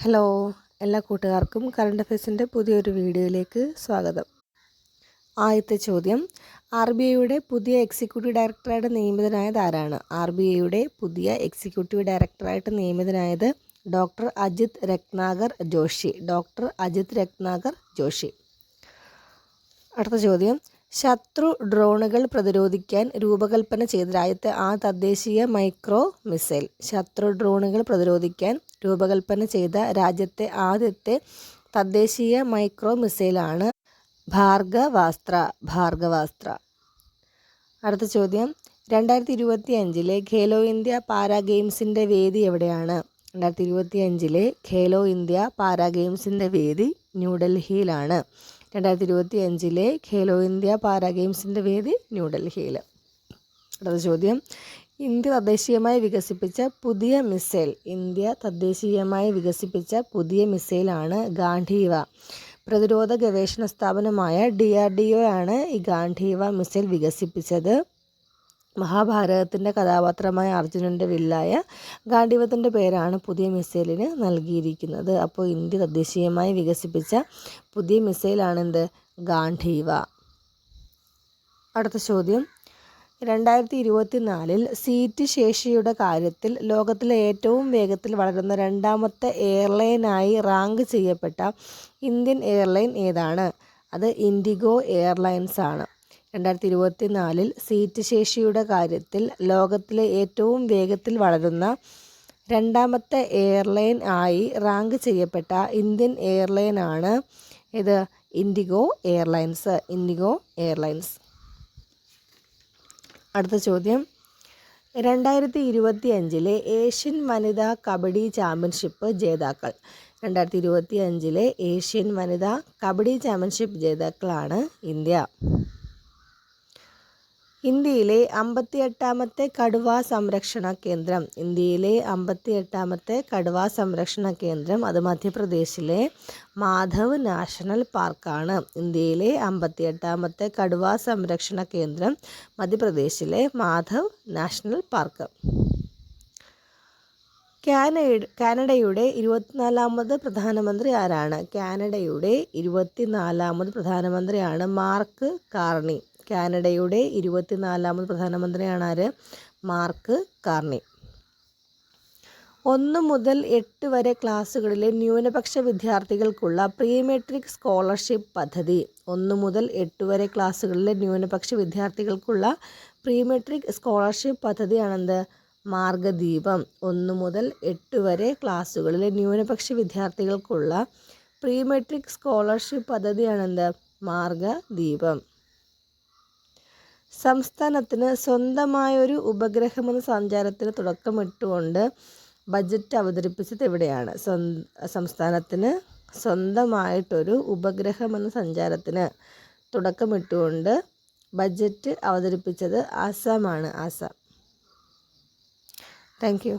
Hello, എല്ലാ കൂട്ടുകാർക്കും current അഫയേഴ്സിൻ്റെ പുതിയൊരു വീഡിയോയിലേക്ക് സ്വാഗതം. ആദ്യത്തെ ചോദ്യം, RBIയുടെ പുതിയ എക്സിക്യൂട്ടീവ് ഡയറക്ടറായിട്ട് നിയമിതനായത് ആരാണ്? RBIയുടെ പുതിയ എക്സിക്യൂട്ടീവ് ഡയറക്ടറായിട്ട് നിയമിതനായത് ഡോക്ടർ അജിത് രത്നാകർ ജോഷി. അടുത്ത ചോദ്യം, ശത്രു ഡ്രോണുകൾ പ്രതിരോധിക്കാൻ രൂപകൽപ്പന ചെയ്ത രാജ്യത്തെ തദ്ദേശീയ മൈക്രോ മിസൈൽ. ശത്രു ഡ്രോണുകൾ പ്രതിരോധിക്കാൻ രൂപകൽപ്പന ചെയ്ത രാജ്യത്തെ ആദ്യത്തെ തദ്ദേശീയ മൈക്രോ മിസൈലാണ് ഭാർഗവാസ്ത്ര. അടുത്ത ചോദ്യം, 2025 ഖേലോ ഇന്ത്യ പാരാ ഗെയിംസിൻ്റെ വേദി എവിടെയാണ്? 2025 ഖേലോ ഇന്ത്യ പാരാ ഗെയിംസിൻ്റെ വേദി ന്യൂഡൽഹിയിലാണ്. 2025 ഖേലോ ഇന്ത്യ പാരാ ഗെയിംസിൻ്റെ വേദി ന്യൂഡൽഹിയിൽ. അടുത്ത ചോദ്യം, ഇന്ത്യ തദ്ദേശീയമായി വികസിപ്പിച്ച പുതിയ മിസൈലാണ് ഗാന്ധീവ. പ്രതിരോധ ഗവേഷണ സ്ഥാപനമായ DRDO ആണ് ഈ ഗാന്ധീവ മിസൈൽ വികസിപ്പിച്ചത്. മഹാഭാരതത്തിൻ്റെ കഥാപാത്രമായ അർജുനൻ്റെ വില്ലായ ഗാന്ധീവത്തിൻ്റെ പേരാണ് പുതിയ മിസൈലിന് നൽകിയിരിക്കുന്നത്. അപ്പോൾ ഇന്ത്യ തദ്ദേശീയമായി വികസിപ്പിച്ച പുതിയ മിസൈലാണെന്ത്? ഗാന്ധീവ. അടുത്ത ചോദ്യം, 2024 സീറ്റ് ശേഷിയുടെ കാര്യത്തിൽ ലോകത്തിലെ ഏറ്റവും വേഗത്തിൽ വളരുന്ന രണ്ടാമത്തെ എയർലൈനായി റാങ്ക് ചെയ്യപ്പെട്ട ഇന്ത്യൻ എയർലൈൻ ഏതാണ്? അത് ഇൻഡിഗോ എയർലൈൻസ് ആണ്. 2024 സീറ്റ് ശേഷിയുടെ കാര്യത്തിൽ ലോകത്തിലെ ഏറ്റവും വേഗത്തിൽ വളരുന്ന രണ്ടാമത്തെ എയർലൈൻ ആയി റാങ്ക് ചെയ്യപ്പെട്ട ഇന്ത്യൻ എയർലൈനാണ് ഇത് ഇൻഡിഗോ എയർലൈൻസ്. അടുത്ത ചോദ്യം, 2025 ഏഷ്യൻ വനിതാ കബഡി ചാമ്പ്യൻഷിപ്പ് ജേതാക്കൾ. 2025 ഏഷ്യൻ വനിതാ കബഡി ചാമ്പ്യൻഷിപ്പ് ജേതാക്കളാണ് ഇന്ത്യ. ഇന്ത്യയിലെ 58ാമത്തെ കടുവാ സംരക്ഷണ കേന്ദ്രം അത് മധ്യപ്രദേശിലെ മാധവ് നാഷണൽ പാർക്കാണ്. ഇന്ത്യയിലെ 58ാമത്തെ കടുവാ സംരക്ഷണ കേന്ദ്രം മധ്യപ്രദേശിലെ മാധവ് നാഷണൽ പാർക്ക്. കാനഡയുടെ 24ാമത് പ്രധാനമന്ത്രി ആരാണ്? കാനഡയുടെ 24ാമത് പ്രധാനമന്ത്രിയാണ് മാർക്ക് കാർണി. കാനഡയുടെ 24ാമത് പ്രധാനമന്ത്രിയാണ് ആര്? Mark Carney. 1 മുതൽ 8 വരെ ക്ലാസ്സുകളിലെ ന്യൂനപക്ഷ വിദ്യാർത്ഥികൾക്കുള്ള പ്രീ മെട്രിക് സ്കോളർഷിപ്പ് പദ്ധതി. 1 മുതൽ 8 വരെ ക്ലാസ്സുകളിലെ ന്യൂനപക്ഷ വിദ്യാർത്ഥികൾക്കുള്ള പ്രീ മെട്രിക് സ്കോളർഷിപ്പ് പദ്ധതിയാണെന്ത്? മാർഗദീപം. 1 മുതൽ 8 വരെ ക്ലാസ്സുകളിലെ ന്യൂനപക്ഷ വിദ്യാർത്ഥികൾക്കുള്ള പ്രീ മെട്രിക് സ്കോളർഷിപ്പ് പദ്ധതിയാണെന്ത്? മാർഗദീപം. സംസ്ഥാനത്തിന് സ്വന്തമായൊരു ഉപഗ്രഹമെന്ന സഞ്ചാരത്തിന് തുടക്കമിട്ടുകൊണ്ട് ബജറ്റ് അവതരിപ്പിച്ചത് എവിടെയാണ്? സംസ്ഥാനത്തിന് സ്വന്തമായിട്ടൊരു ഉപഗ്രഹമെന്ന സഞ്ചാരത്തിന് തുടക്കമിട്ടുകൊണ്ട് ബജറ്റ് അവതരിപ്പിച്ചത് ആസാമാണ്. Thank you.